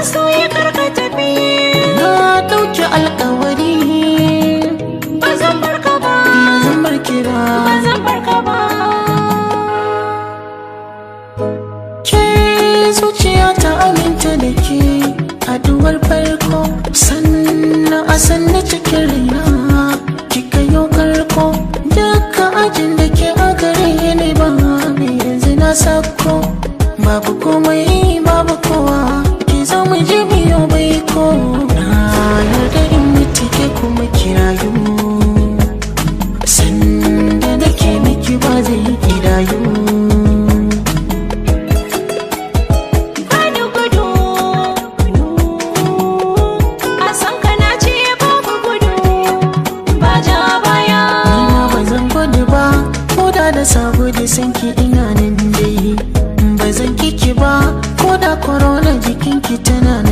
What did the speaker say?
masoyi karka tafi. Na ɗauki alƙawari Ba zan barka ba, ba zan barki ba. ba zan barka ba. Ke zuciya ta aminta da ke haduwar farko, sannan a sanna cikin raina kika yo karko. Duka ajin da ke a gare ni ba yanzu na sako. Babu komai babu kowa, ki zo mu je biyo bai ko. Na yarda in mutu ke kuma kirayu, sanda da ke miki ba zai kidayu. Bani gudu, a san ka na ce babu gudu, ba ja baya. Nima ba zan gudu ba, koda da sabo da sanki ina nan dai. Ba zan kiki ba, koda korona jikinki tana nan.